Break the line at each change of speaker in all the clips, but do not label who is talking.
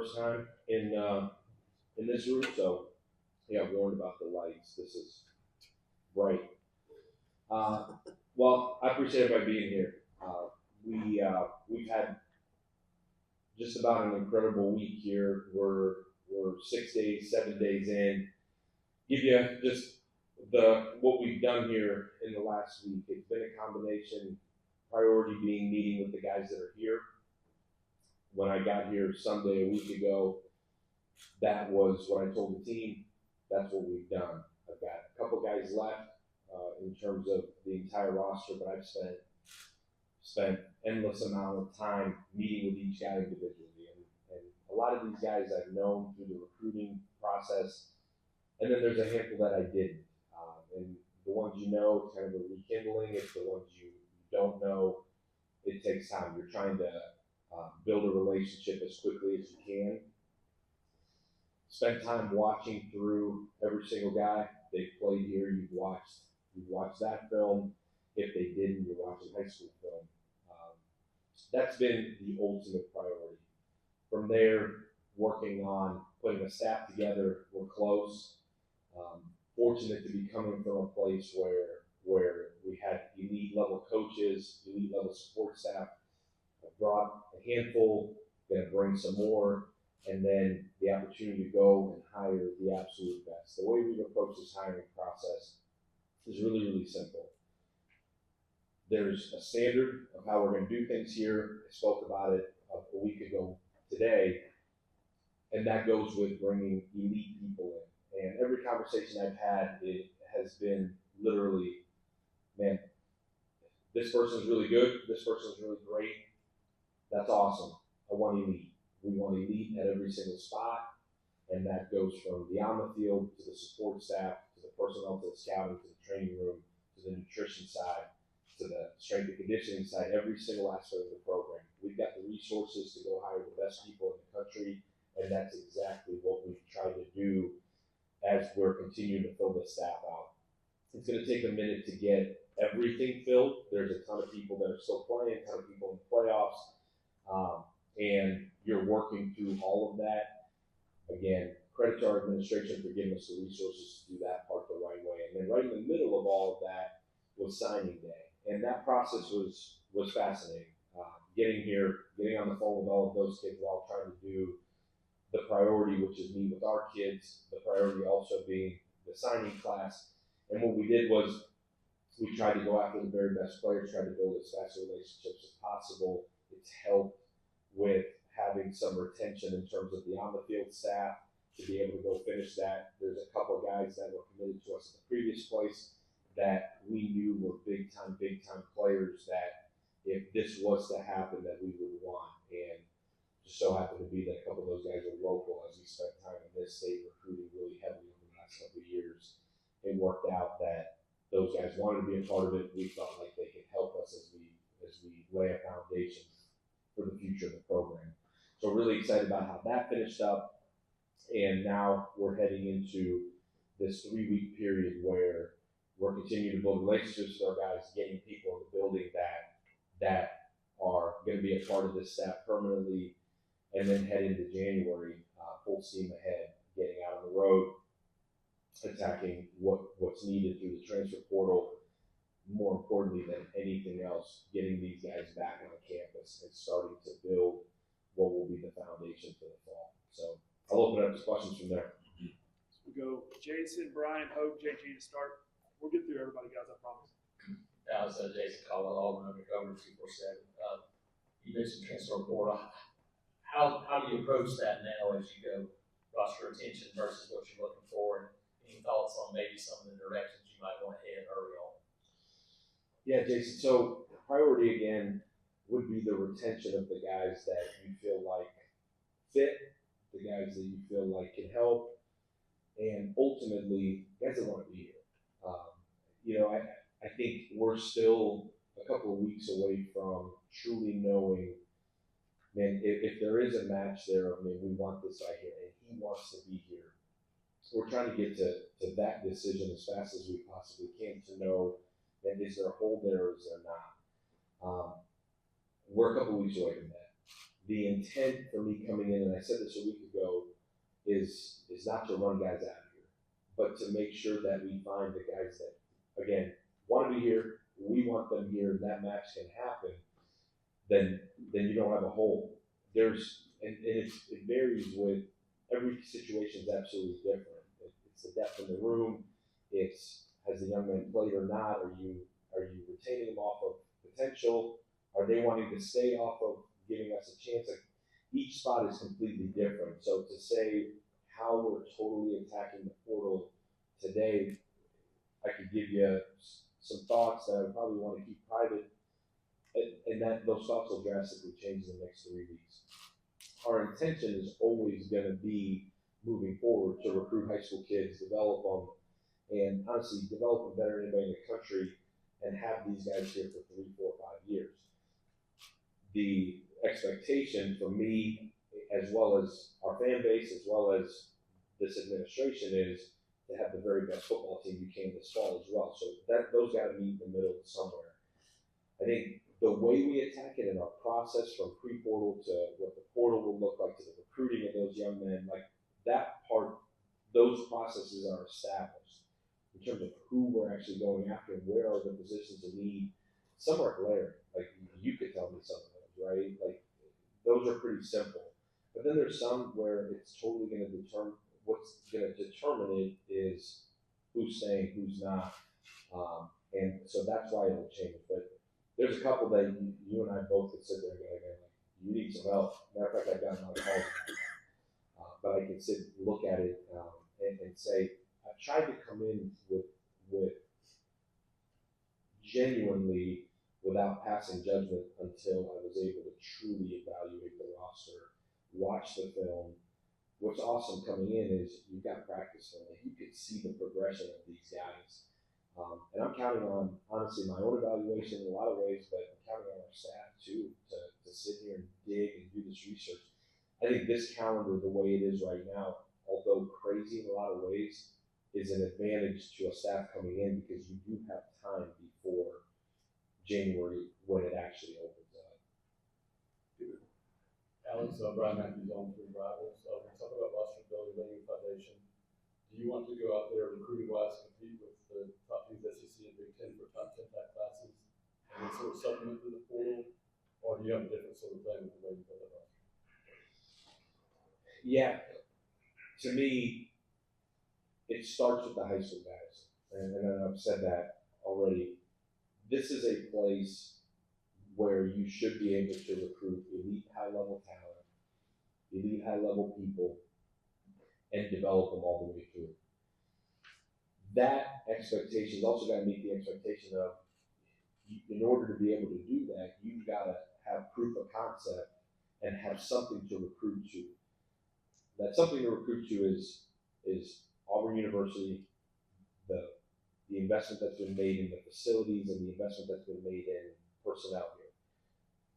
first time in this room, so yeah, warned about the lights. This is bright. Well, I appreciate everybody being here. We've had just about an incredible week here. We're 6 days, 7 days in. Give you just what we've done here in the last week. It's been a combination, priority being meeting with the guys that are here. When I got here Sunday a week ago, that was what I told the team. That's what we've done. I've got a couple guys left in terms of the entire roster, but I've spent endless amount of time meeting with each guy individually. And a lot of these guys I've known through the recruiting process, and then there's a handful that I didn't. And the ones you know, it's kind of a rekindling. It's the ones you don't know, it takes time. You're trying to build a relationship as quickly as you can. Spend time watching through every single guy. They've played here. You've watched that film. If they didn't, you're watching high school film. That's been the ultimate priority. From there, working on putting a staff together. We're close. Fortunate to be coming from a place where we had elite level coaches, elite level support staff. I brought a handful, gonna bring some more, and then the opportunity to go and hire the absolute best. The way we've approached this hiring process is really, really simple. There's a standard of how we're going to do things here. I spoke about it a week ago today, and that goes with bringing elite people in. And every conversation I've had, it has been literally, man, this person's really good, this person's really great. That's awesome. I want elite. We want elite at every single spot, and that goes from the on the field to the support staff, to the personnel, to the scouting, to the training room, to the nutrition side, to the strength and conditioning side, every single aspect of the program. We've got the resources to go hire the best people in the country, and that's exactly what we've tried to do as we're continuing to fill the staff out. It's going to take a minute to get everything filled. There's a ton of people that are still playing, a ton of people in the playoffs, and you're working through all of that. Again, credit to our administration for giving us the resources to do that part the right way. And then right in the middle of all of that was signing day. And that process was fascinating. Getting here, getting on the phone with all of those kids while trying to do the priority, which is meet with our kids, the priority also being the signing class. And what we did was we tried to go after the very best players, tried to build as fast relationships as possible. It's helped with having some retention in terms of the on-the-field staff to be able to go finish that. There's a couple of guys that were committed to us in the previous place that we knew were big-time players that if this was to happen that we would want. And just so happened to be that a couple of those guys are local as we spent time in this state recruiting really heavily over the last couple of years. It worked out that those guys wanted to be a part of it. We felt like they could help us as we lay a foundation for the future of the program. So really excited about how that finished up. And now we're heading into this 3-week period where we're continuing to build relationships with our guys, getting people in the building that are going to be a part of this staff permanently, and then head into January, full steam ahead, getting out on the road, attacking what's needed through the transfer portal. More importantly than anything else, getting these guys back on campus and starting to build what will be the foundation for the fall. So I'll open up to questions from there.
We go Jason, Brian, Hope, JG to start. We'll get through everybody, guys, I promise.
Alex Jason Caldwell, Auburn undercover 247. You mentioned transfer portal. How do you approach that now as you go roster retention versus what you're looking for? And any thoughts on maybe some of the directions you might want to head early on?
Yeah, Jason. So priority again would be the retention of the guys that you feel like fit, the guys that you feel like can help, and ultimately guys that want to be here. I think we're still a couple of weeks away from truly knowing, man, if there is a match there, I mean, we want this guy here, and he wants to be here. So we're trying to get to that decision as fast as we possibly can to know, and is there a hole there or is there not? We're a couple weeks away from that. the intent for me coming in, and I said this a week ago, is not to run guys out of here, but to make sure that we find the guys that, again, want to be here, we want them here, and that match can happen, then you don't have a hole. It varies with every situation is absolutely different. It's the depth in the room. It's has the young man played or not? Are you retaining them off of potential? Are they wanting to stay off of giving us a chance? Like, each spot is completely different. So to say how we're totally attacking the portal today, I could give you some thoughts that I would probably want to keep private, and that those thoughts will drastically change in the next 3 weeks. Our intention is always going to be moving forward to recruit high school kids, develop them, and honestly develop them better than anybody in the country, and have these guys here for 3, 4, 5 years. The expectation for me, as well as our fan base, as well as this administration, is to have the very best football team you can this fall as well. So those got to meet in the middle somewhere. I think the way we attack it in our process, from pre-portal to what the portal will look like, to the recruiting of those young men, like that part, those processes are established in terms of who we're actually going after and where are the positions of need. Some are glaring, like you could tell me some of those, right? Like those are pretty simple. But then there's some where it's totally going to determine, what's going to determine it is who's staying, who's not. And so that's why it'll change. But there's a couple that you and I both could sit there and go, like, you need some help. Matter of fact, I've gotten my calls. But I can sit and look at it and say, I've tried to come in with genuinely, without passing judgment, until I was able to truly evaluate the roster, watch the film. What's awesome coming in is you've got practice film. Like, you can see the progression of these guys. And I'm counting on, honestly, my own evaluation in a lot of ways, but I'm counting on our staff too to sit here and dig and do this research. I think this calendar, the way it is right now, although crazy in a lot of ways, is an advantage to a staff coming in, because you do have time before January when it actually opens up.
Alex, Brian Matthews on for Rivals. We're talking about roster building, laying foundation. Do you want to go out there recruiting-wise, compete with the top teams SEC and Big Ten for top 10 type classes, and then sort of supplement through the portal, or do you have a different sort of plan with the way you build that roster?
Yeah, to me, it starts with the high school guys, and I've said that already. This is a place where you should be able to recruit elite high-level talent, elite high-level people, and develop them all the way through. That expectation is also got to meet the expectation of, in order to be able to do that, you've got to have proof of concept and have something to recruit to. That something to recruit to is Auburn University, the investment that's been made in the facilities and the investment that's been made in personnel here.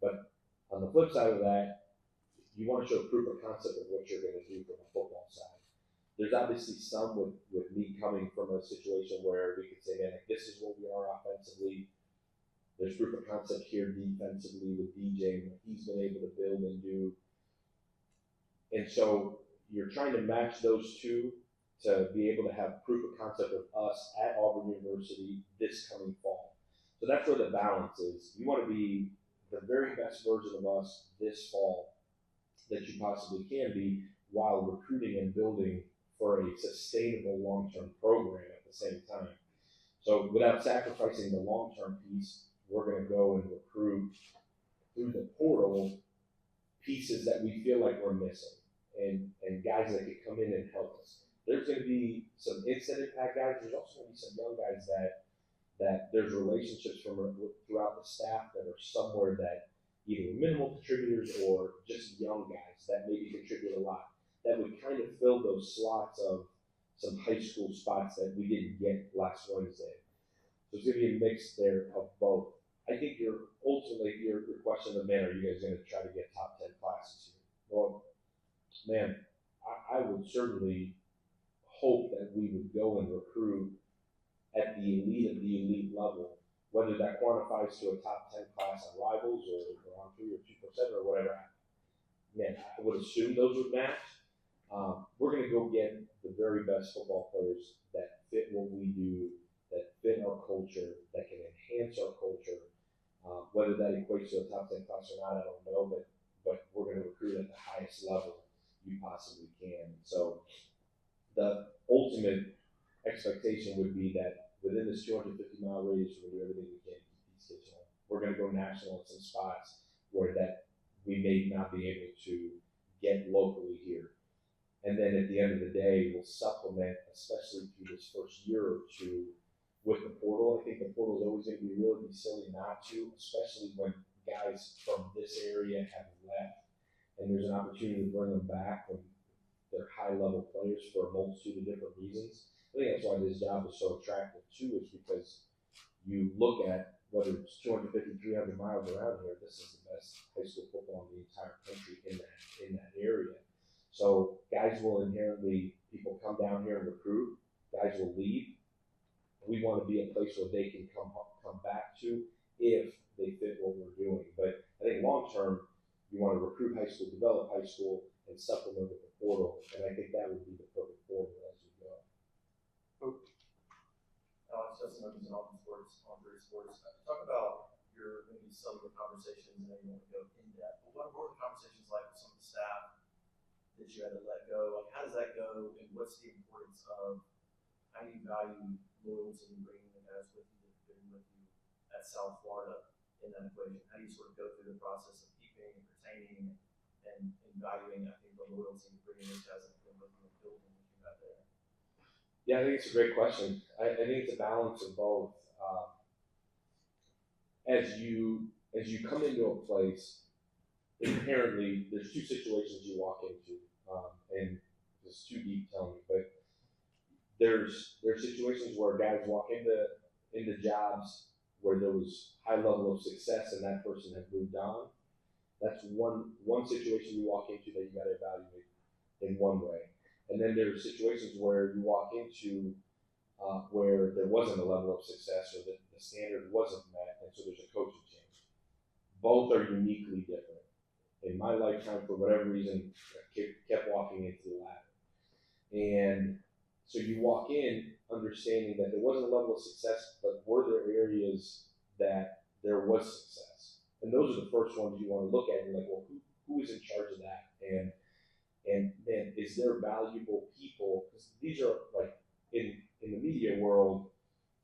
But on the flip side of that, you want to show proof of concept of what you're going to do from a football side. There's obviously some with me coming from a situation where we could say, man, like, this is what we are offensively. There's proof of concept here defensively with DJ and what he's been able to build and do. And so you're trying to match those two to be able to have proof of concept of us at Auburn University this coming fall. So that's where the balance is. You want to be the very best version of us this fall that you possibly can be, while recruiting and building for a sustainable long-term program at the same time. So without sacrificing the long-term piece, we're going to go and recruit through the portal pieces that we feel like we're missing, and guys that could come in and help us. There's going to be some instant impact guys. There's also going to be some young guys that there's relationships from throughout the staff that are somewhere that either minimal contributors or just young guys that maybe contribute a lot, that would kind of fill those slots of some high school spots that we didn't get last Wednesday. So it's going to be a mix there of both. I think ultimately your question of, man, are you guys going to try to get top 10 classes here? Well, man, I would certainly hope that we would go and recruit at the elite of the elite level, whether that quantifies to a top 10 class on Rivals or on 3 or 2% or whatever. man, I would assume those would match. We're going to go get the very best football players that fit what we do, that fit our culture, that can enhance our culture. Whether that equates to a top 10 class or not, I don't know, but we're going to recruit at the highest level you possibly can. So the ultimate expectation would be that within this 250-mile radius, we're going to do everything we can to keep these kids home. We're going to go national in some spots where that we may not be able to get locally here. And then at the end of the day, we'll supplement, especially through this first year or two, with the portal. I think the portal is always going to be really silly not to, especially when guys from this area have left, and there's an opportunity to bring them back when they're high-level players for a multitude of different reasons. I think that's why this job is so attractive too, is because you look at whether it's 250, 300 miles around here, this is the best high school football in the entire country in that area. So guys will inherently, people come down here and recruit, guys will leave. We want to be a place where they can come back to if they fit what we're doing. But I think long term, you want to recruit high school, develop high school, and supplement with the portal. And I think that would be the perfect formula as we go.
Alex Justin is an Auburn sports, talk about maybe some of the conversations, and then you want to go in depth. But what were the conversations like with some of the staff that you had to let go? Like, how does that go, and what's the importance of how do you value loyalty and bringing the guys with you that have been with you at South Florida in that equation? How do you sort of go through the process of keeping and retaining and valuing, I think, the loyalty and bringing those guys that have been with you and building what you got there?
Yeah, I think it's a great question. I think it's a balance of both. As you come into a place, inherently, there's two situations you walk into, and it's too deep telling you, but there's situations where guys walk into jobs where there was high level of success and that person had moved on. That's one situation you walk into that you got to evaluate in one way. And then there's situations where you walk into where there wasn't a level of success or the standard wasn't met, and so there's a coaching change. Both are uniquely different. In my lifetime, for whatever reason, I kept walking into the ladder. And so you walk in understanding that there wasn't a level of success, but were there areas that there was success? And those are the first ones you want to look at. And you're like, well, who is in charge of that? And is there valuable people? Because these are like in the media world,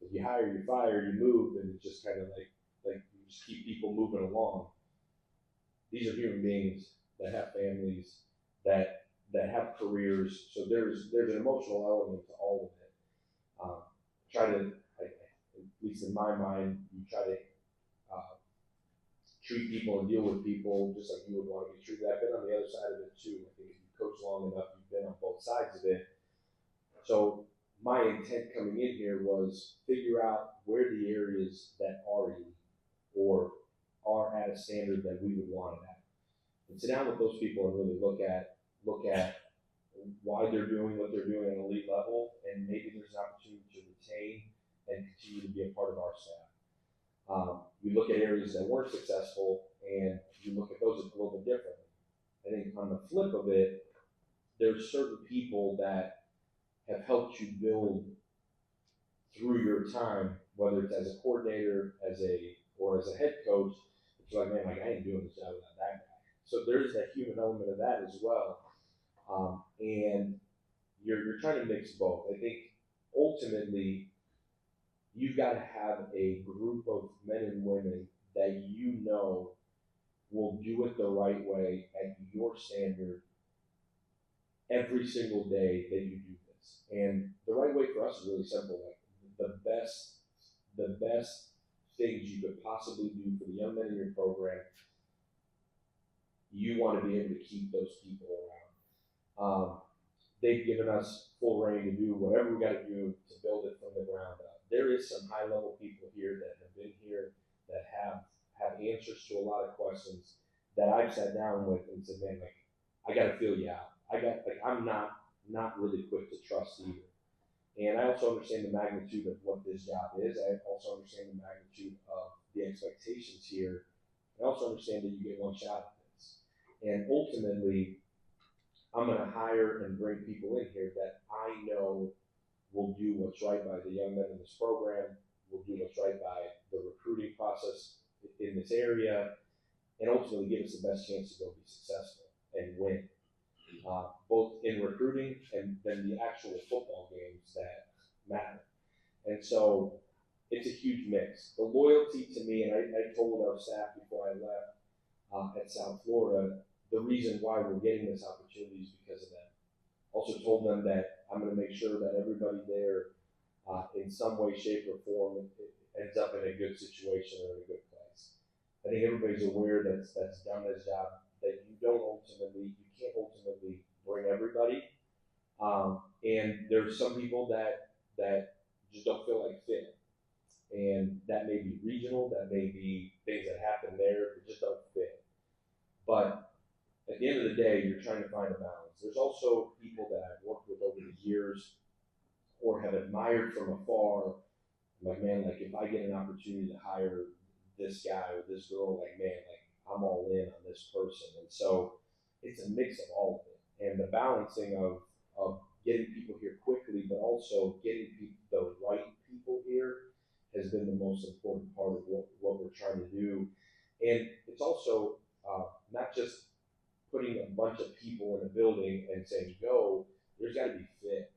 if you hire, you fire, you move, and it's just kind of like you just keep people moving along. These are human beings that have families, that have careers. So there's an emotional element to all of it. At least in my mind, you try to treat people and deal with people just like you would want to be treated. I've been on the other side of it too. I think if you coach long enough, you've been on both sides of it. So my intent coming in here was figure out where the areas that are elite or are at a standard that we would want it at. And sit down with those people and really look at why they're doing what they're doing at an elite level, and maybe there's an opportunity to retain and continue to be a part of our staff. We look at areas that weren't successful, and you look at those a little bit differently. I think on the flip of it, there's certain people that have helped you build through your time, whether it's as a coordinator, or as a head coach. It's like, man, I ain't doing this job without that guy. So there's that human element of that as well. And you're trying to mix both. I think ultimately you've got to have a group of men and women that you know will do it the right way at your standard every single day that you do this. And the right way for us is really simple. Like the best things you could possibly do for the young men in your program, you want to be able to keep those people around. They've given us full reign to do whatever we got to do to build it from the ground up. There is some high level people here that have been here that have answers to a lot of questions that I've sat down with and said, man, like, I got to feel you out. I'm not really quick to trust either. And I also understand the magnitude of what this job is. I also understand the magnitude of the expectations here. I also understand that you get one shot at this. And ultimately, I'm going to hire and bring people in here that I know will do what's right by the young men in this program, will do what's right by the recruiting process in this area, and ultimately give us the best chance to go be successful and win, both in recruiting and then the actual football games that matter. And so it's a huge mix. The loyalty to me, and I told our staff before I left at South Florida, the reason why we're getting this opportunity is because of them. Also told them that I'm going to make sure that everybody there, in some way, shape, or form, ends up in a good situation or in a good place. I think everybody's aware that's done this job, that you can't ultimately bring everybody. And there's some people that just don't feel like fit. And that may be regional, that may be things that happen there that just don't fit. But at the end of the day, you're trying to find a balance. There's also people that I've worked with over the years or have admired from afar. I'm like, man, like if I get an opportunity to hire this guy or this girl, like, man, like I'm all in on this person. And so it's a mix of all of it. And the balancing of getting people here quickly, but also getting the right people here has been the most important part of what we're trying to do. And it's also not just putting a bunch of people in a building and saying, go, there's got to be fit.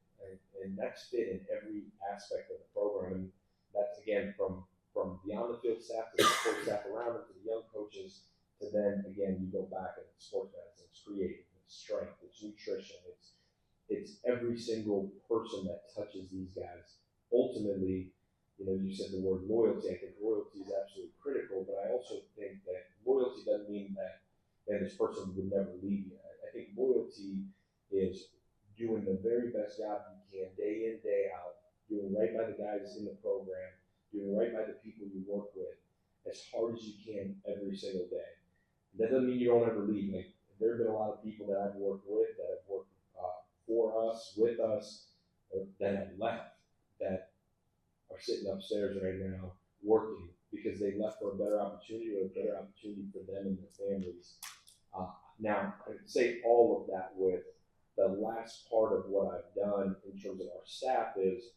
And that's fit in every aspect of the program. And that's, again, from the on-the-field staff to the support staff around it, to the young coaches, to then, again, you go back and it's sports medicine, it's creative, it's strength, it's nutrition, it's every single person that touches these guys. Ultimately, you said the word loyalty. I think loyalty is absolutely critical, but I also think that loyalty doesn't mean that this person would never leave you. I think loyalty is doing the very best job you can, day in, day out, doing right by the guys in the program, doing right by the people you work with, as hard as you can every single day. That doesn't mean you don't ever leave. Like, there have been a lot of people that I've worked with, that have worked for us, with us, or that have left, that are sitting upstairs right now working because they left for a better opportunity or a better opportunity for them and their families. Now, I would say all of that with the last part of what I've done in terms of our staff is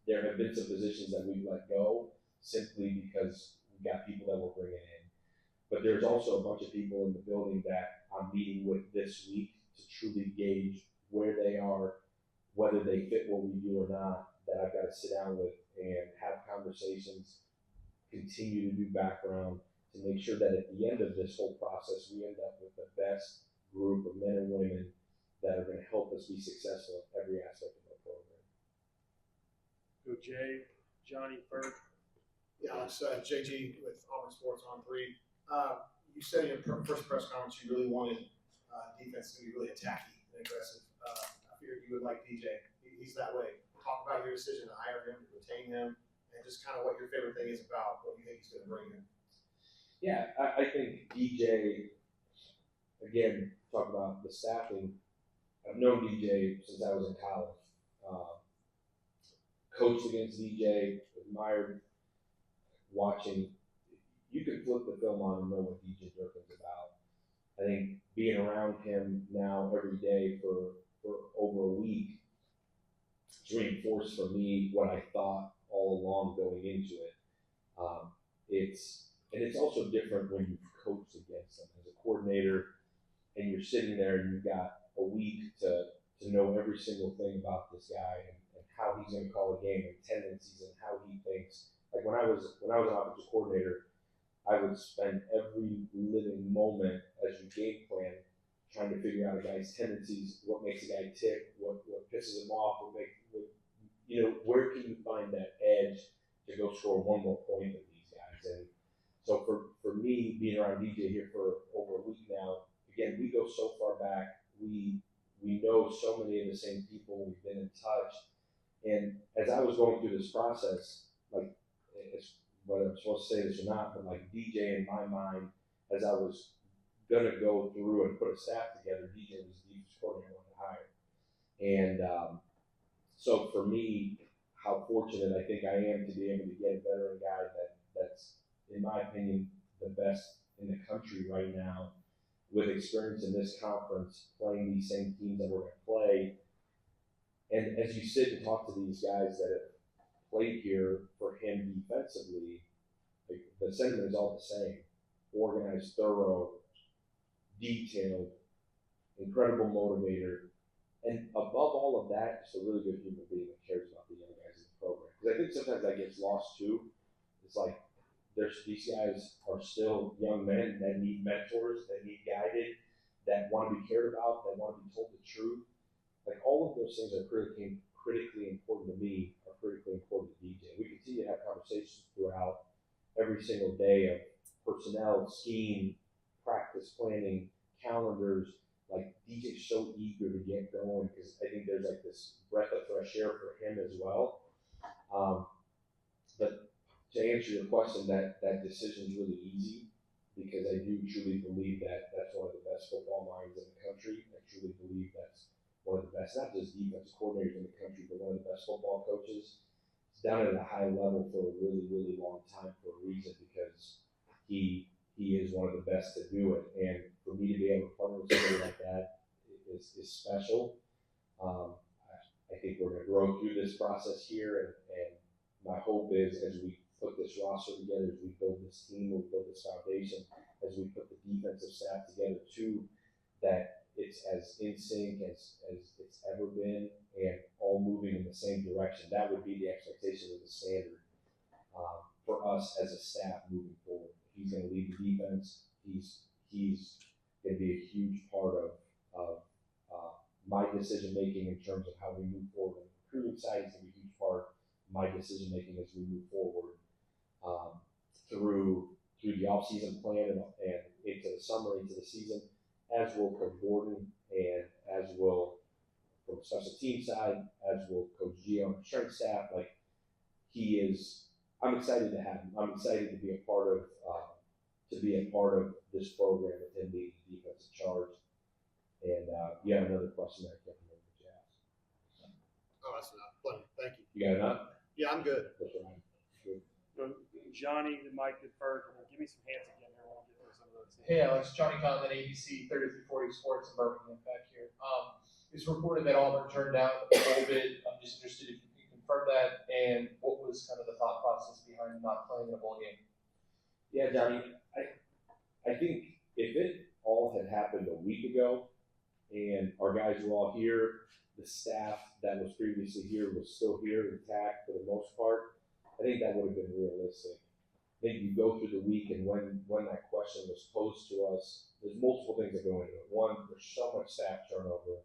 there have been some positions that we've let go simply because we've got people that we're bringing in. But there's also a bunch of people in the building that I'm meeting with this week to truly gauge where they are, whether they fit what we do or not, that I've got to sit down with and have conversations, continue to do background, to make sure that at the end of this whole process, we end up with the best group of men and women that are going to help us be successful in every aspect of our program.
Go Jay, Johnny, Bert.
Yeah, Alex, JG with Auburn Sports on 3. You said in your first press conference you really wanted defense to be really attacky and aggressive. I figured you would like DJ. He's that way. Talk about your decision to hire him, to retain him, and just kind of what your favorite thing is about what you think he's going to bring him.
Yeah, I think DJ, again, talk about the staffing. I've known DJ since I was in college. Coached against DJ, admired watching. You can flip the film on and know what DJ Durkin's about. I think being around him now every day for over a week, it's reinforced for me what I thought all along going into it. It's also different when you've coached against them as a coordinator, and you're sitting there and you've got a week to know every single thing about this guy and how he's going to call a game and tendencies and how he thinks. Like when I was an offensive coordinator, I would spend every living moment as you game plan trying to figure out a guy's tendencies, what makes a guy tick, what pisses him off, where can you find that edge to go score one more point with these guys. And so for me, being around DJ here for over a week now, again, we go so far back. We know so many of the same people. We've been in touch. And as I was going through this process, like, it's, whether I'm supposed to say this or not, but like DJ in my mind, as I was going to go through and put a staff together, DJ was the defense coordinator I wanted to hire. And so for me, how fortunate I think I am to be able to get a veteran guy that's, in my opinion, the best in the country right now, with experience in this conference, playing these same teams that we're going to play. And as you sit and talk to these guys that have played here for him defensively, like, the sentiment is all the same: organized, thorough, detailed, incredible motivator, and above all of that, just a really good human being that cares about the young guys in the program. Because I think sometimes that gets lost too. It's like these guys are still young men that need mentors, that need guided, that want to be cared about, that want to be told the truth. Like, all of those things are critically important to me, are critically important to DJ. We continue to have conversations throughout every single day of personnel, scheme, practice planning, calendars. Like, DJ's so eager to get going because I think there's like this breath of fresh air for him as well. But to answer your question, that decision is really easy because I do truly believe that that's one of the best football minds in the country. I truly believe that's one of the best, not just defense coordinators in the country, but one of the best football coaches. He's done it at a high level for a really, really long time for a reason, because he is one of the best to do it. And for me to be able to partner with somebody like that is special. I think we're going to grow through this process here, and my hope is, as we put this roster together, as we build this team, we build this foundation, as we put the defensive staff together too, that it's as in sync as it's ever been, and all moving in the same direction. That would be the expectation of the standard for us as a staff moving forward. He's going to lead the defense. He's going to be a huge part of my decision making in terms of how we move forward. On the recruiting side, is going to be a huge part of my decision making as we move forward through the off-season plan and into the summer, into the season, as will Coach Gordon, and as will from the special team side, as will Coach G on the strength staff. Like, he is. I'm excited to have him. I'm excited to be a part of this program with him leading the defensive charge. And you have another question that I can't remember what you asked.
Oh, that's enough. Plenty. Thank you.
You got enough?
Yeah, I'm good.
That's right. Good.
Johnny, the mic deferred. Give me some hands again here while we get through some of those.
Hey Alex, Johnny Conlon, ABC 3340 Sports in Birmingham back here. It's reported that Auburn turned down a little bit. I'm just interested if you can confirm that, and what was kind of the thought process behind not playing in a bowl game?
Yeah, Johnny, I think if it all had happened a week ago and our guys were all here, the staff that was previously here was still here intact for the most part, I think that would have been realistic. I think you go through the week, and when that question was posed to us, there's multiple things that go into it. One, there's so much staff turnover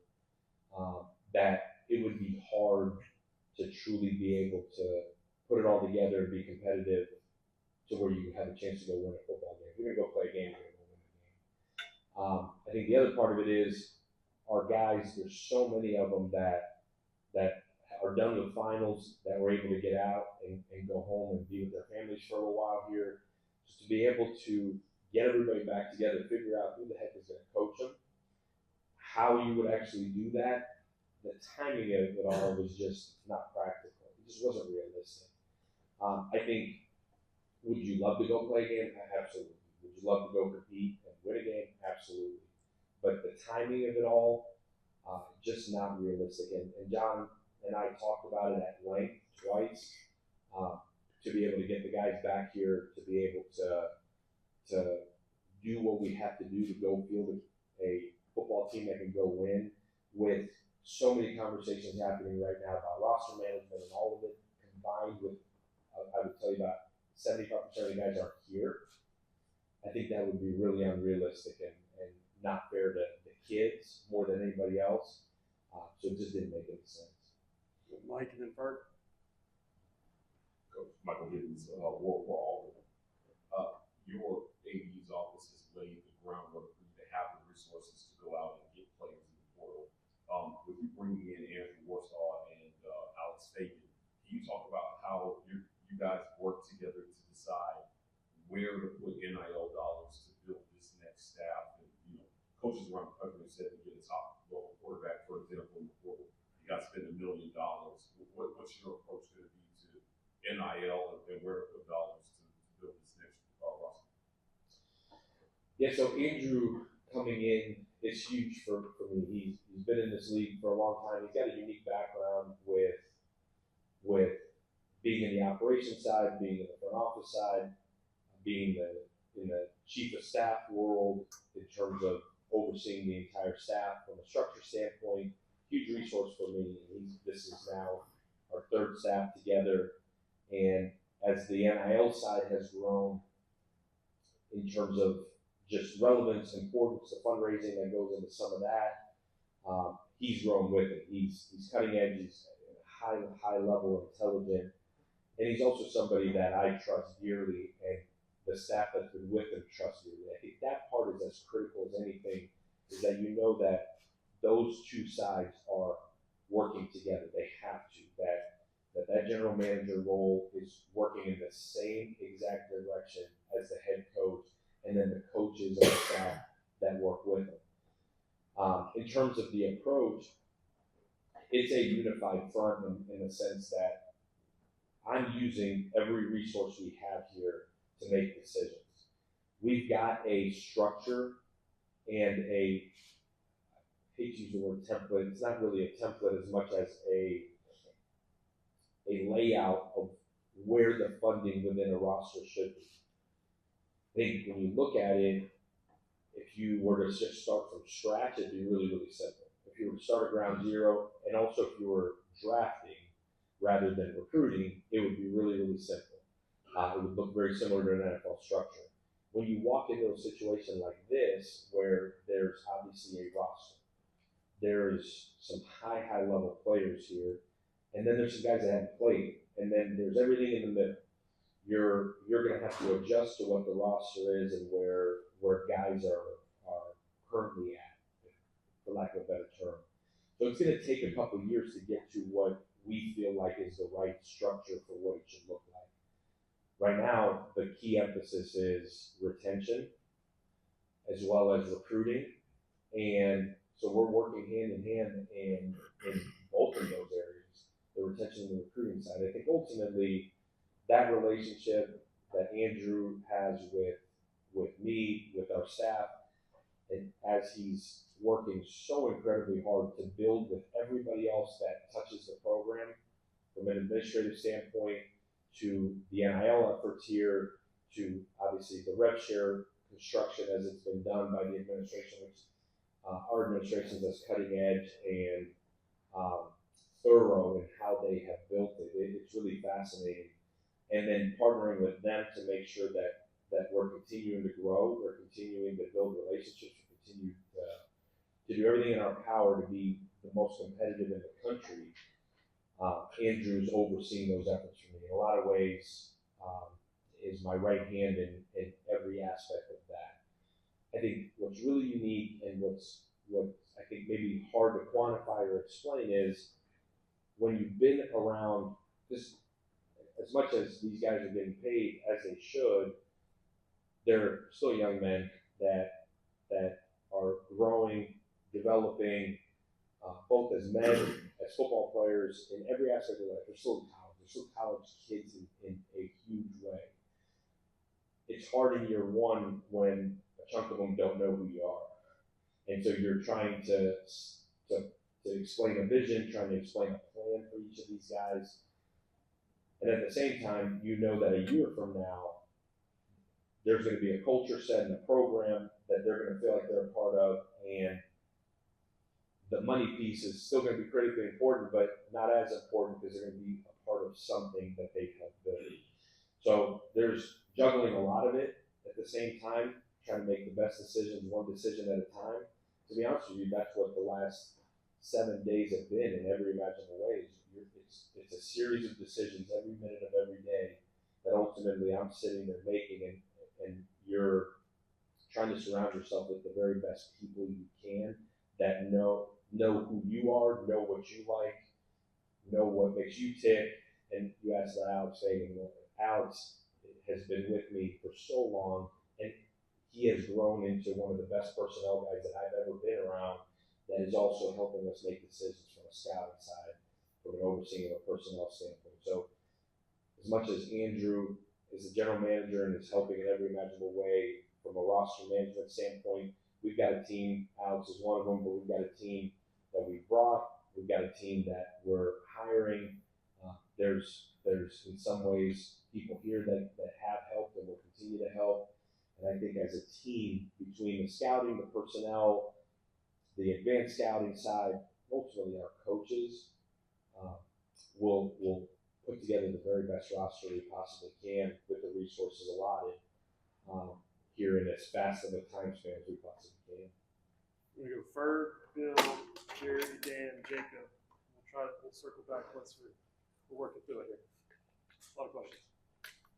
that it would be hard to truly be able to put it all together and be competitive to where you have a chance to go win a football game. If you're going to go play a game, you're going to go win a game. I think the other part of it is our guys, there's so many of them that are done with finals, that were able to get out and go home and be with their families for a little while here. Just to be able to get everybody back together, figure out who the heck is going to coach them, how you would actually do that. The timing of it all was just not practical. It just wasn't realistic. I think, would you love to go play a game? Absolutely. Would you love to go compete and win a game? Absolutely. But the timing of it all, just not realistic. And John and I talked about it at length twice, to be able to get the guys back here, to be able to do what we have to do to go field a football team that can go win, with so many conversations happening right now about roster management and all of it combined with, I would tell you about 75% of the guys aren't here. I think that would be really unrealistic and not fair to the kids more than anybody else. So it just didn't make any sense.
Mike and then Ferg.
Coach Michael Gibbons, War Auburn. Your AD's office has laid the groundwork for you to have the resources to go out and get players in the portal. With you bringing in Andrew Warsaw and Alex Fagan, can you talk about how you guys work together to decide where to put NIL dollars to build this next staff? And, coaches around the country said to get a top local quarterback, for example, in the portal, you got to spend $1 million. What's your approach going to be to NIL and where to put dollars to build this next roster?
Yeah, so Andrew coming in is huge for me. He's been in this league for a long time. He's got a unique background with being in the operations side, being in the front office side, being in the chief of staff world in terms of overseeing the entire staff from a structure standpoint. Huge resource for me. This is now our third staff together, and as the NIL side has grown in terms of just relevance, importance, the fundraising that goes into some of that, he's grown with it. He's cutting edge. He's high level, intelligent, and he's also somebody that I trust dearly, and the staff that's been with him trust dearly. I think that part is as critical as anything, is that you know that those two sides are working together. They have to. That general manager role is working in the same exact direction as the head coach, and then the coaches and the staff that work with them. In terms of the approach, it's a unified front in the sense that I'm using every resource we have here to make decisions. We've got a structure and I hate to use the word template. It's not really a template as much as a layout of where the funding within a roster should be. I think when you look at it, if you were to just start from scratch, it'd be really, really simple. If you were to start at ground zero, and also if you were drafting rather than recruiting, it would be really, really simple. It would look very similar to an NFL structure. When you walk into a situation like this, where there's obviously a roster, there's some high level players here, and then there's some guys that haven't played, and then there's everything in the middle. You're going to have to adjust to what the roster is and where guys are currently at, for lack of a better term. So it's going to take a couple of years to get to what we feel like is the right structure for what it should look like. Right now, the key emphasis is retention as well as recruiting, and so we're working hand in hand in both of those areas, the retention and the recruiting side. I think ultimately that relationship that Andrew has with me, with our staff, and as he's working so incredibly hard to build with everybody else that touches the program, from an administrative standpoint to the NIL efforts here, to obviously the rev share construction as it's been done by the administration, which our administration is cutting edge and thorough in how they have built it. It's really fascinating. And then partnering with them to make sure that we're continuing to grow, we're continuing to build relationships, we continue to do everything in our power to be the most competitive in the country. Andrew's overseeing those efforts for me. In a lot of ways, is my right hand in every aspect of that. I think what's really unique and what I think maybe hard to quantify or explain is when you've been around this, as much as these guys are getting paid as they should, they're still young men that are growing, developing, both as men, as football players, in every aspect of life. They're still in college. They're still college kids in a huge way. It's hard in year one when a chunk of them don't know who you are. And so you're trying to explain a vision, trying to explain a plan for each of these guys. And at the same time, you know that a year from now, there's going to be a culture set and a program that they're going to feel like they're a part of, and the money piece is still going to be critically important, but not as important because they're going to be a part of something that they have built. So there's juggling a lot of it at the same time, trying to make the best decisions, one decision at a time. To be honest with you, that's what the last 7 days have been in every imaginable way. It's a series of decisions every minute of every day that ultimately I'm sitting there making, and you're trying to surround yourself with the very best people you can that know who you are, know what you like, know what makes you tick. And you asked Alex Fagan. Alex has been with me for so long, and he has grown into one of the best personnel guys that I've ever been around, that is also helping us make decisions from a scouting side, from an overseeing of a personnel standpoint. So as much as Andrew is the general manager and is helping in every imaginable way from a roster management standpoint, we've got a team, Alex is one of them, but we've got a team that we brought, we've got a team that we're hiring. There's in some ways people here that have helped and will continue to help. And I think as a team, between the scouting, the personnel, the advanced scouting side, ultimately our coaches, will put together the very best roster we possibly can with the resources allotted here in as fast of a time span as we possibly can.
We're gonna go Ferg, Bill, Jerry, Dan, Jacob. We'll circle back once we're working through it here. A lot of questions.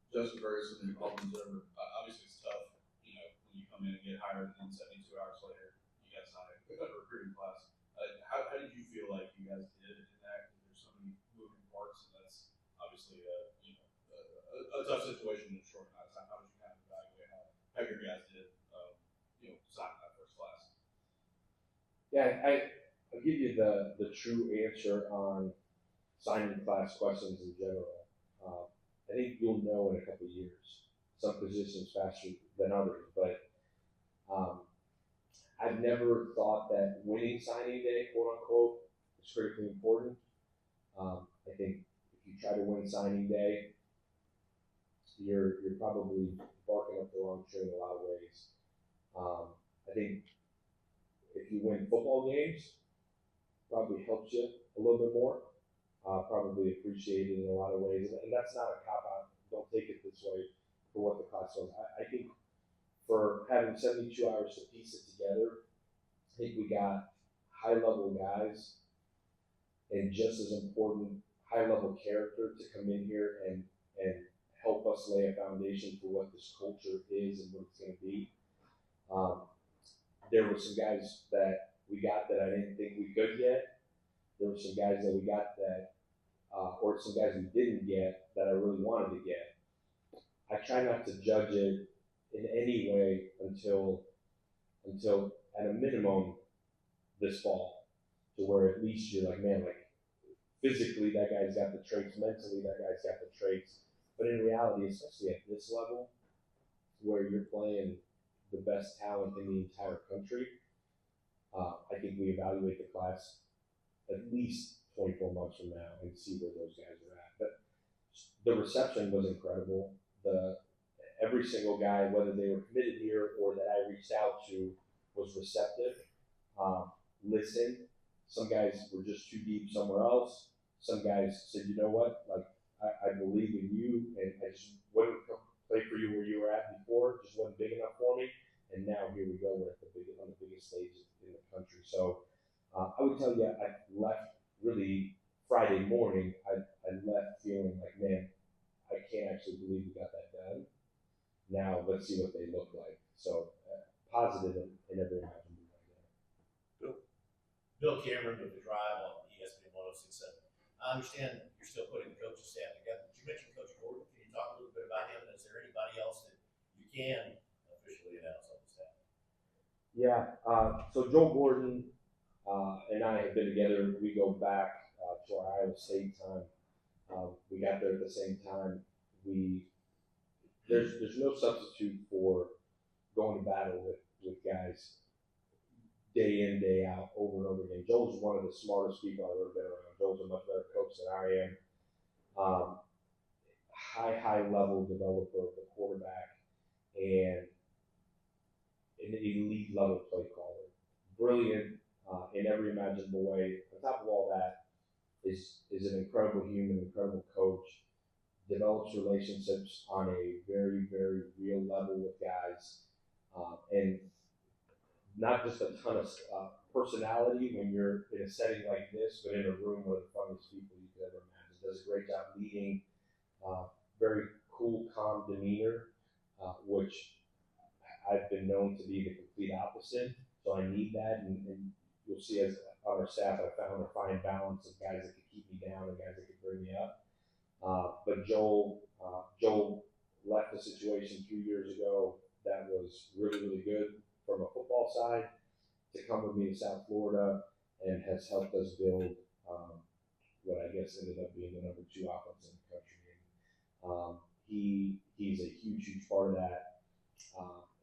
Justin Ferguson, Auburn Observer. Obviously, it's tough, when you come in and get hired, and then 72 hours later, you guys not a recruiting class. How did you feel like you guys did in that? Because there's so many moving parts, and that's obviously a tough situation in a short amount of time. How would you kind of evaluate how your guys did, signing that first class?
Yeah, I'll give you the true answer on signing class questions in general. I think you'll know in a couple of years. Some positions faster than others, but I've never thought that winning signing day, quote unquote, is critically important. I think if you try to win signing day, you're probably barking up the wrong tree in a lot of ways. I think if you win football games, probably helps you a little bit more. Probably appreciated in a lot of ways, and that's not a cop out. Don't take it this way for what the class was. I think for having 72 hours to piece it together, I think we got high level guys and just as important, high level character to come in here and help us lay a foundation for what this culture is and what it's going to be. There were some guys that we got that I didn't think we could get. There were some guys that we got that, or some guys we didn't get that I really wanted to get. I try not to judge it in any way until at a minimum this fall, to where at least you're like, man, like physically that guy's got the traits, mentally that guy's got the traits. But in reality, especially at this level, where you're playing the best talent in the entire country, I think we evaluate the class at least 24 months from now and see where those guys are at. But the reception was incredible. Every single guy, whether they were committed here or that I reached out to, was receptive, listened. Some guys were just too deep somewhere else. Some guys said, you know what, like I believe in you, and I just wouldn't play for you where you were at before. Just wasn't big enough for me. And now here we go. We're on the biggest stage in the country. So I would tell you, I left really Friday morning. I left feeling like, man, I can't actually believe we got that done. Now let's see what they look like. So positive in every imaginable way.
Bill Cameron with The Drive on ESPN 106.7. I understand you're still putting the coaching staff together. But you mentioned Coach Gordon. Can you talk a little bit about him? And is there anybody else that you can officially announce on the staff?
Yeah. So Joe Gordon and I have been together. We go back to our Iowa State time. We got there at the same time. There's no substitute for going to battle with guys day in, day out, over and over again. Joel's one of the smartest people I've ever been around. Joel's a much better coach than I am. High level developer of the quarterback and an elite level play caller. Brilliant in every imaginable way. On top of all that is an incredible human, incredible coach. Develops relationships on a very, very real level with guys, and not just a ton of personality when you're in a setting like this, but in a room with the funniest people you could ever imagine. Does a great job leading, very cool, calm demeanor, which I've been known to be the complete opposite. So I need that, and you'll see as on our staff, I found a fine balance of guys that could keep me down and guys that could bring me up. But Joel left a situation 2 years ago that was really, really good from a football side to come with me to South Florida and has helped us build what I guess ended up being the number 2 offense in the country. He's a huge part of that,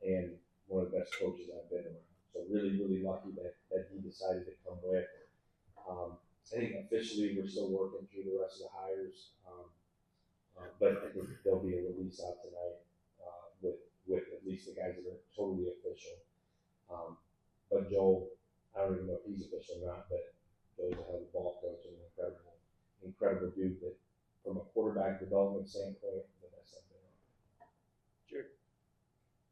and one of the best coaches I've been around. So really, really lucky that he decided to come with. I think officially we're still working through the rest of the hires, but I think there'll be a release out tonight with at least the guys that are totally official. But Joel, I don't even know if he's official or not, but Joel's a hell of a ball coach and an incredible dude that from a quarterback development standpoint, the best I've been on.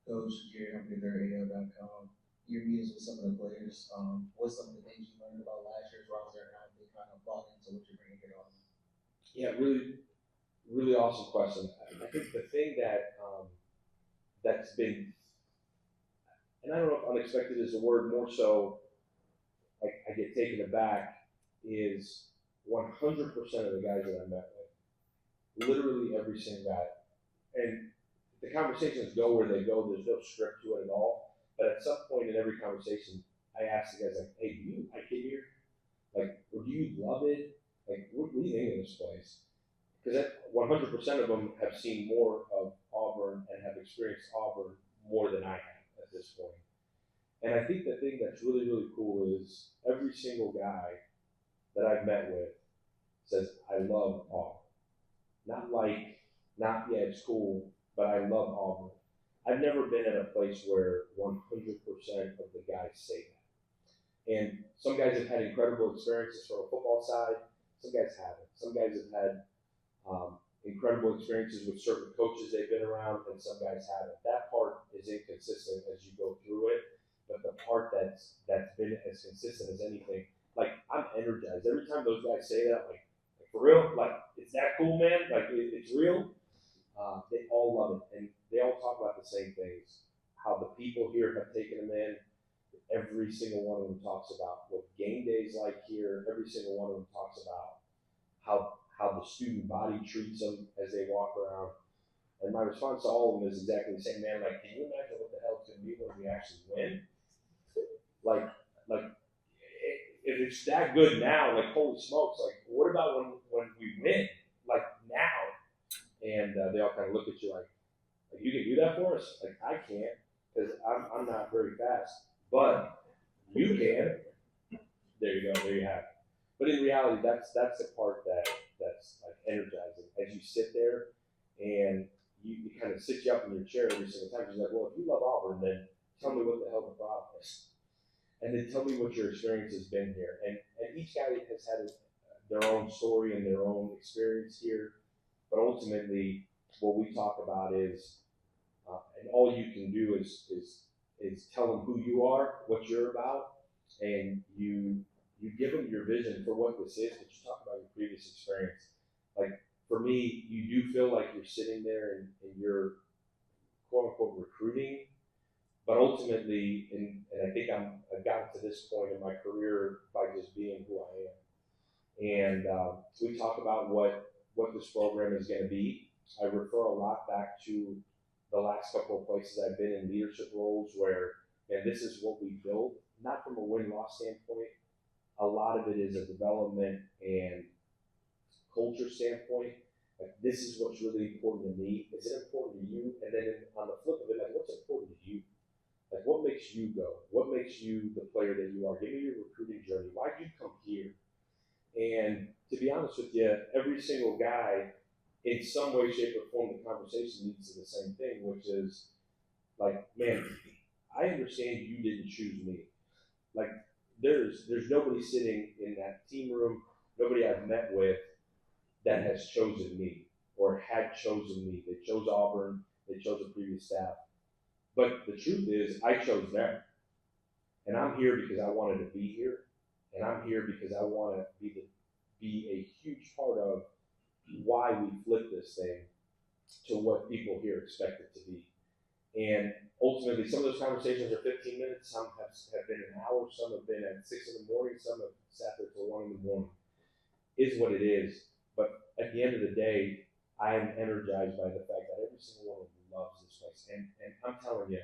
Coach Jerry Humphrey there, AL.com. Your meetings with some of the players, what's some of the things you learned about last year's roster and how they kind of bought into what you're bringing here on?
Yeah, really awesome question. I think the thing that that's been, and I don't know if unexpected is the word, more so I get taken aback, is 100% of the guys that I met with, literally every single guy. And the conversations go where they go, there's no script to it at all. But at some point in every conversation, I ask the guys, like, hey, do you like it here? Like, or do you love it? Like, what do you think of this place? Because 100% of them have seen more of Auburn and have experienced Auburn more than I have at this point. And I think the thing that's really, really cool is every single guy that I've met with says, I love Auburn. Not, yeah, it's cool, but I love Auburn. I've never been at a place where 100% of the guys say that. And some guys have had incredible experiences from a football side. Some guys haven't. Some guys have had incredible experiences with certain coaches they've been around, and some guys haven't. That part is inconsistent as you go through it. But the part that's been as consistent as anything, like I'm energized every time those guys say that. Like for real, like it's that cool, man. Like it's real. They all love it, and they all talk about the same things. How the people here have taken them in. Every single one of them talks about what game day's like here. Every single one of them talks about how the student body treats them as they walk around. And my response to all of them is exactly the same, man. Like, can you imagine what the hell it's going to be when we actually win? Like, if it's that good now, like, holy smokes, like, what about when we win? Like, now? And they all kind of look at you like, you can do that for us? Like, I can't, because I'm not very fast. But you can. There you go. There you have it. But in reality, that's the part that's like energizing. As you sit there and you kind of sit you up in your chair every single time. You're like, well, if you love Auburn, then tell me what the hell the problem is. And then tell me what your experience has been here. And each guy has had their own story and their own experience here. But ultimately, what we talk about is, and all you can do is tell them who you are, what you're about, and you give them your vision for what this is, but you talk about your previous experience. Like, for me, you do feel like you're sitting there and you're, quote unquote, recruiting, but ultimately, and I think I've gotten to this point in my career by just being who I am. And we talk about what this program is going to be. I refer a lot back to the last couple of places I've been in leadership roles where, and this is what we build, not from a win-loss standpoint. A lot of it is a development and culture standpoint. Like, this is what's really important to me. Is it important to you? And then on the flip of it, like, what's important to you? Like, what makes you go? What makes you the player that you are? Give me your recruiting journey. Why'd you come here? And to be honest with you, every single guy, in some way, shape, or form, the conversation leads to the same thing, which is like, man, I understand you didn't choose me. Like, there's nobody sitting in that team room, nobody I've met with that has chosen me or had chosen me. They chose Auburn, they chose the previous staff. But the truth is, I chose them. And I'm here because I wanted to be here. And I'm here because I want to be a huge part of why we flip this thing to what people here expect it to be. And ultimately, some of those conversations are 15 minutes, some have been an hour, some have been at 6 in the morning, some have sat there till 1 in the morning. Is what it is. But at the end of the day, I am energized by the fact that every single one of them loves this place. And I'm telling you,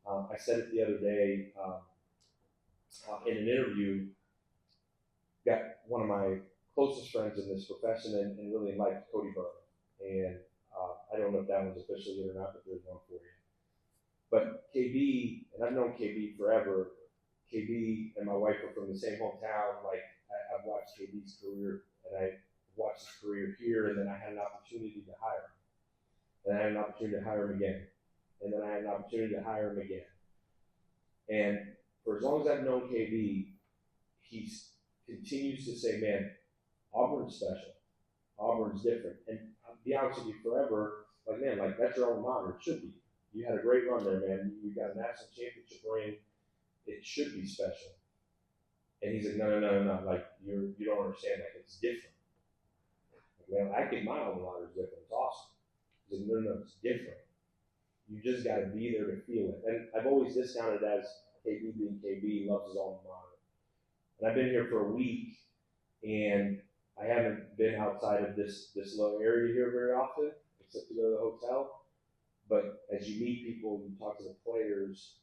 I said it the other day in an interview, got one of my closest friends in this profession and really liked Cody Burke. And I don't know if that one's officially it or not, but there's one for you. But KB, and I've known KB forever, KB and my wife are from the same hometown. Like I've watched KB's career, and I watched his career here, and then I had an opportunity to hire him. And I had an opportunity to hire him again. And then I had an opportunity to hire him again. And for as long as I've known KB, he continues to say, man, Auburn's special. Auburn's different. And I'll be honest with you, forever, like, man, like, that's your alma mater. It should be. You had a great run there, man. You got a national championship ring. It should be special. And he's like, no. Like, you don't understand that. It's different. Like, man, I think my alma mater is different. It's awesome. He's like, no, it's different. You just got to be there to feel it. And I've always discounted it as KB being KB, loves his alma mater. And I've been here for a week, and I haven't been outside of this little area here very often, except to go to the hotel. But as you meet people, you talk to the players,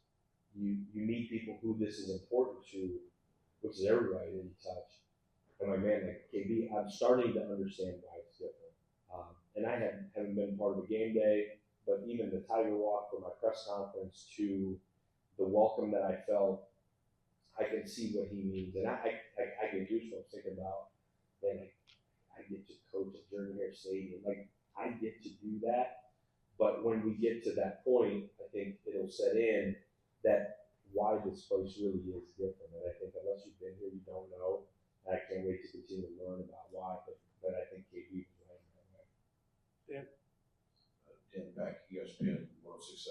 you meet people who this is important to, which is everybody that you touch. And my man, like KB, I'm starting to understand why it's different. And I haven't been part of a game day, but even the Tiger Walk for my press conference to the welcome that I felt, I can see what he means. And I get goosebumps thinking about, man, I get to coach at Jordan Hare Stadium. Like, I get to do that. But when we get to that point, I think it'll set in that why this place really is different. And I think unless you've been here, you don't know. And I can't wait to continue to learn about why. But I think KB was right in that way.
Dan back, ESPN 106.7.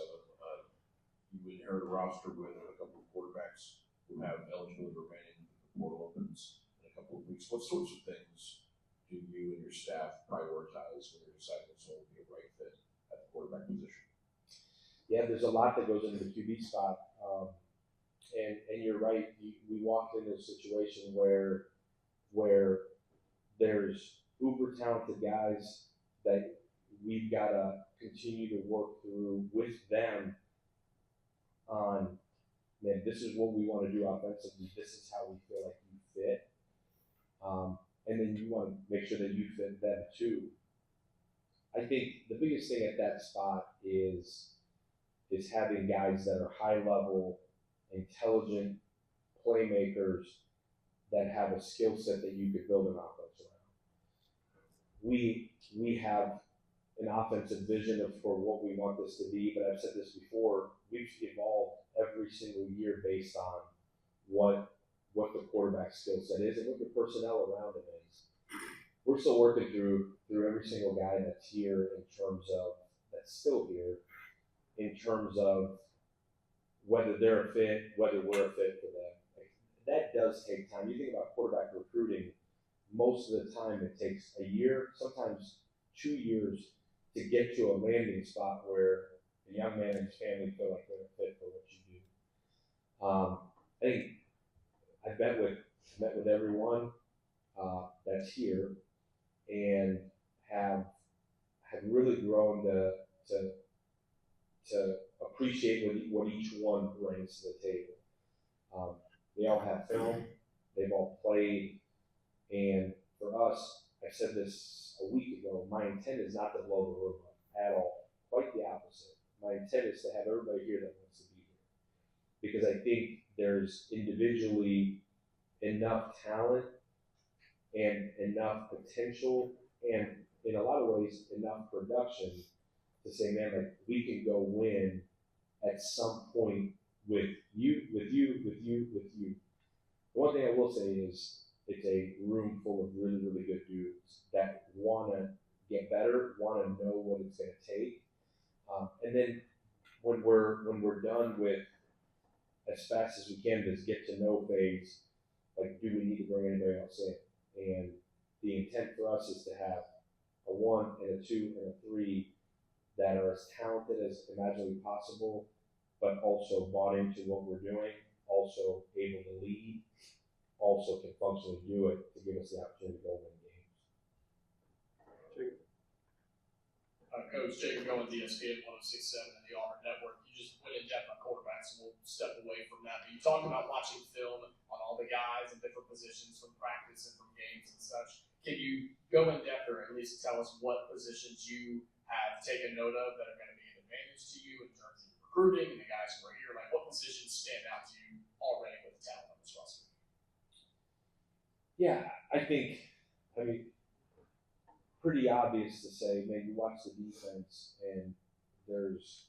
You inherit a roster with a couple of quarterbacks who have eligibility remaining. The portal opens in a couple of weeks. What sorts of things do you and your staff prioritize when you're deciding if someone will be a right fit at the quarterback position?
Yeah, there's a lot that goes into the QB spot. And you're right. We walked into a situation where there's uber talented guys that we've got to continue to work through with them on, man, this is what we want to do offensively. This is how we feel like you fit. And then you want to make sure that you fit them too. I think the biggest thing at that spot is having guys that are high level, intelligent playmakers that have a skill set that you could build an offense around. We have an offensive vision for what we want this to be, but I've said this before, we've evolved every single year based on what the quarterback skill set is and what the personnel around him is. We're still working through every single guy that's here that's still here, in terms of whether they're a fit, whether we're a fit for them. Like, that does take time. You think about quarterback recruiting, most of the time it takes a year, sometimes 2 years to get to a landing spot where the young man and his family feel like they're a fit for what you do. I think I've met with everyone that's here and have really grown to appreciate what each one brings to the table. They all have film, they've all played, and for us, I said this a week ago, my intent is not to blow the room up at all. Quite the opposite. My intent is to have everybody here that wants to be here. Because I think there's individually enough talent and enough potential and in a lot of ways enough production to say, man, like, we can go win at some point with you. The one thing I will say is it's a room full of really, really good dudes that want to get better, want to know what it's going to take. And then when we're done with as fast as we can this get to know phase, like, do we need to bring anybody else in? And the intent for us is to have a 1 and a 2 and a 3 that are as talented as imaginably possible, but also bought into what we're doing, also able to lead, also can functionally do it to give us the opportunity to go win games.
Coach Jacob going with ESPN 106.7 and the Auburn Network. You just went in depth on quarterbacks, and we'll step away from that. But you talked about watching film on all the guys in different positions from practice and from games and such. Can you go in depth, or at least tell us what positions you have taken note of that are going to be an advantage to you in terms of recruiting and the guys who are here? Like, what positions stand out to you
already with the talent on this roster?
Yeah, I mean, pretty obvious to say, man, you watch the defense and there's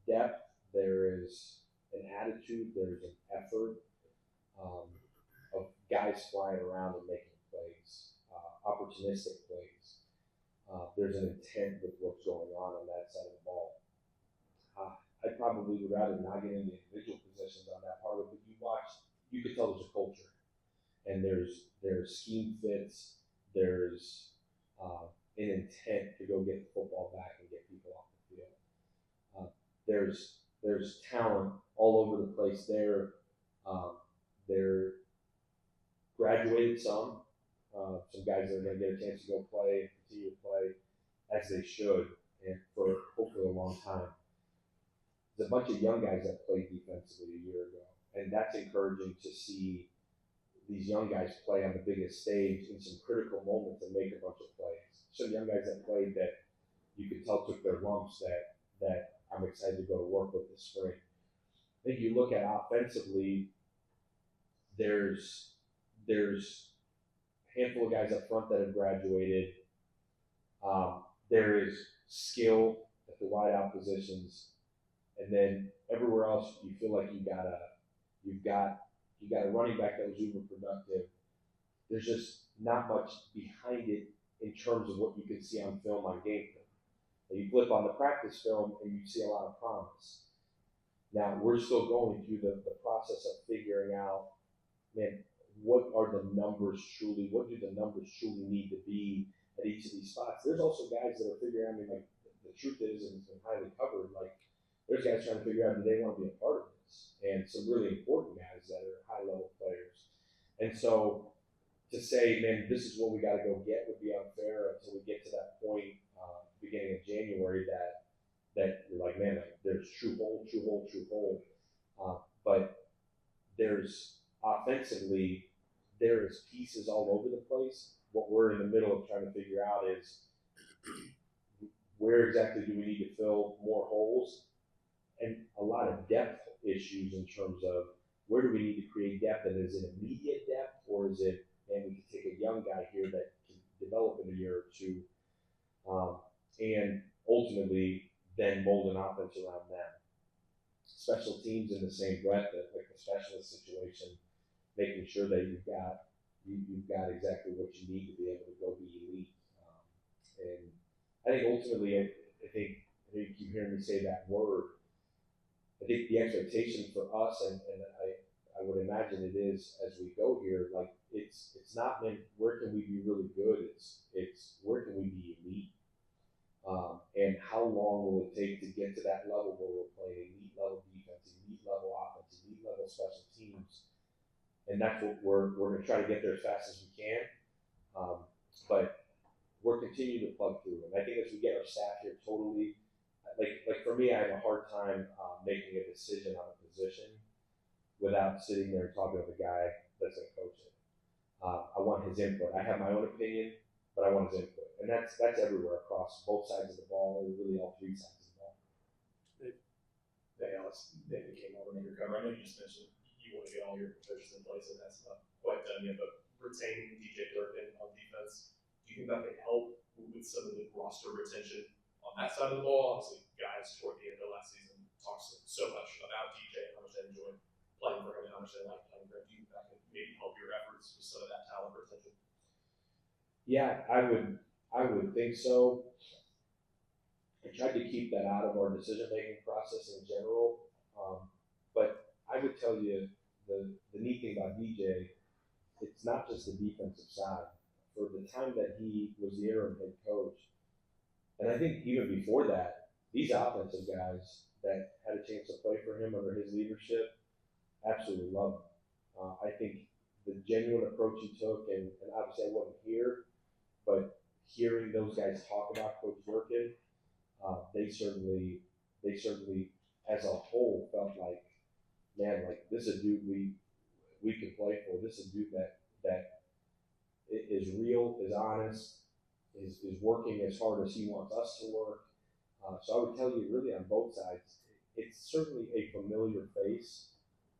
depth, there is an attitude, there's an effort of guys flying around and making plays, opportunistic plays. There's an intent with what's going on that side of the ball. I probably would rather not get into individual positions on that part of it, but you could tell there's a culture, and there's scheme fits, there's an intent to go get the football back and get people off the field. There's talent all over the place there. They're graduated some guys that are going to get a chance to go play and continue to play as they should, and for hopefully a long time. There's a bunch of young guys that played defensively a year ago, and that's encouraging to see these young guys play on the biggest stage in some critical moments and make a bunch of plays. Some young guys that played that you could tell took their lumps that I'm excited to go to work with this spring. I think you look at offensively, there's a handful of guys up front that have graduated. There is skill at the wideout positions, and then everywhere else you feel like you've got a running back that was uber productive. There's just not much behind it in terms of what you can see on film on game film. And you flip on the practice film and you see a lot of promise. Now we're still going through the process of figuring out, man, what do the numbers truly need to be at each of these spots. There's also guys that are figuring out, I mean, like the truth is, and it's been highly covered, like there's guys trying to figure out, do they want to be a part of this? And some really important guys that are high level players. And so to say, man, this is what we got to go get would be unfair until we get to that point, beginning of January, that you're like, man, like, there's true hold. But there's offensively, there's pieces all over the place. What we're in the middle of trying to figure out is where exactly do we need to fill more holes, and a lot of depth issues in terms of where do we need to create depth, and is it immediate depth, or is it, and we can take a young guy here that can develop in a year or two, and ultimately then mold an offense around them. Special teams in the same breath, like the specialist situation, making sure that you've got exactly what you need to be able to go be elite. And I think ultimately, I think you keep hearing me say that word. I think the expectation for us, and I would imagine it is as we go here, like it's not meant where can we be really good. It's where can we be elite. And how long will it take to get to that level where we're playing elite level defense, elite level offense, elite level special teams, and that's what we're going to try to get there as fast as we can. But we're continuing to plug through, and I think as we get our staff here totally, like for me, I have a hard time making a decision on a position without sitting there and talking to the guy that's going to coach it. I want his input. I have my own opinion, but I want his input, and that's everywhere across both sides of the ball, and really all three sides of the ball.
Hey, Alex, David came over and undercover. I know you just mentioned you want to get all your coaches in place, and that's not quite done yet, but retaining DJ Durkin on defense, do you think that can help with some of the roster retention on that side of the ball? Obviously, guys toward the end of last season talked so much about DJ and how much they enjoyed playing for him and how much they like playing for him. Do you think that can maybe help your efforts with some of that talent retention?
Yeah, I would think so. I tried to keep that out of our decision-making process in general, but I would tell you the neat thing about DJ, it's not just the defensive side. For the time that he was the interim head coach, and I think even before that, these offensive guys that had a chance to play for him under his leadership absolutely loved him. I think the genuine approach he took, and obviously I wasn't here, but hearing those guys talk about Coach Durkin, they certainly, as a whole, felt like, man, like this is a dude we can play for. This is a dude that is real, is honest, is working as hard as he wants us to work. So I would tell you, really, on both sides, it's certainly a familiar face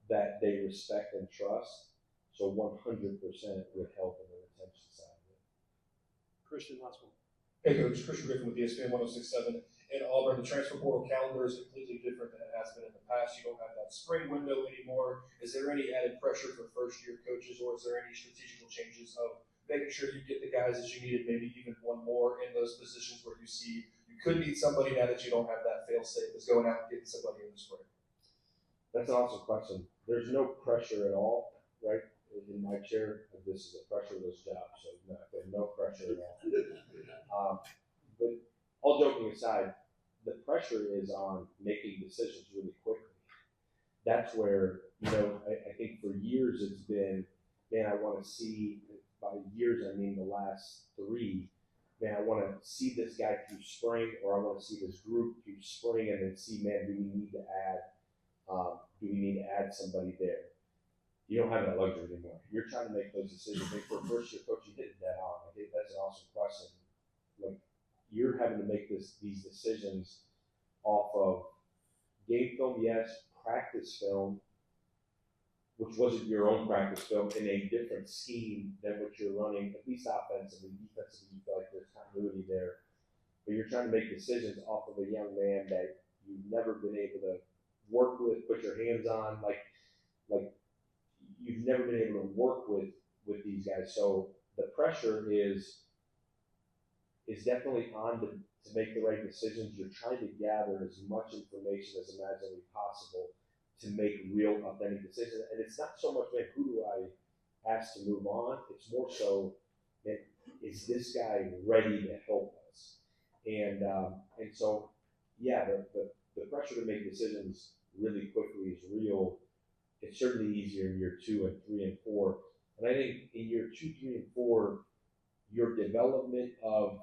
that they respect and trust. So 100% would help in the retention side of it.
Christian, last one.
Hey Coach, Christian Griffin with ESPN 106.7. In Auburn, the transfer portal calendar is completely different than it has been in the past. You don't have that spring window anymore. Is there any added pressure for first-year coaches, or is there any strategical changes of making sure you get the guys that you needed, maybe even one more in those positions where you see you could need somebody now that you don't have that fail-safe as going out and getting somebody in the spring? That's
That's an awesome question. There's no pressure at all, right? In my chair, this is a pressureless job, so no pressure at all. But all joking aside, the pressure is on making decisions really quickly. That's where, I think for years it's been, man, I want to see, by years I mean the last 3, man, I want to see this guy through spring, or I want to see this group through spring, and then see, man, do we need to add somebody there? You don't have that luxury anymore. You're trying to make those decisions. I think for a first year coach, you hit that on. I think that's an awesome question. Like, you're having to make these decisions off of game film, yes, practice film, which wasn't your own practice film, in a different scheme than what you're running, at least offensively. Defensively, you feel like there's continuity there. But you're trying to make decisions off of a young man that you've never been able to work with, put your hands on, like you've never been able to work with these guys. So the pressure is definitely on to make the right decisions. You're trying to gather as much information as imaginably possible to make real, authentic decisions. And it's not so much, man, who do I ask to move on? It's more so, man, is this guy ready to help us? And so, yeah, the pressure to make decisions really quickly is real. It's certainly easier in year 2 and 3 and 4. And I think in year 2, 3, and 4, your development of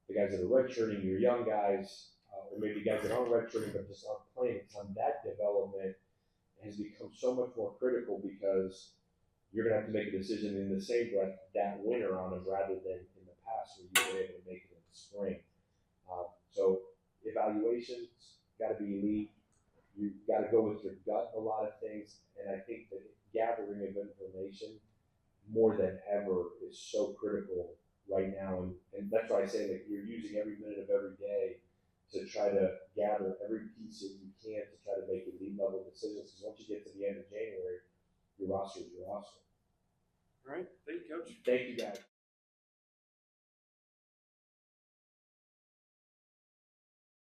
the guys that are redshirting, your young guys, or maybe guys that aren't redshirting but just aren't playing, on that development has become so much more critical, because you're going to have to make a decision in the same breath that winter on them, rather than in the past where you were able to make it in the spring. So evaluations got to be elite. You've got to go with your gut in a lot of things, and I think that gathering of information more than ever is so critical right now, and that's why I say that you're using every minute of every day to try to gather every piece that you can to try to make elite level decisions, because once you get to the end of January, your roster is your roster.
All right, thank you, Coach.
Thank you, guys.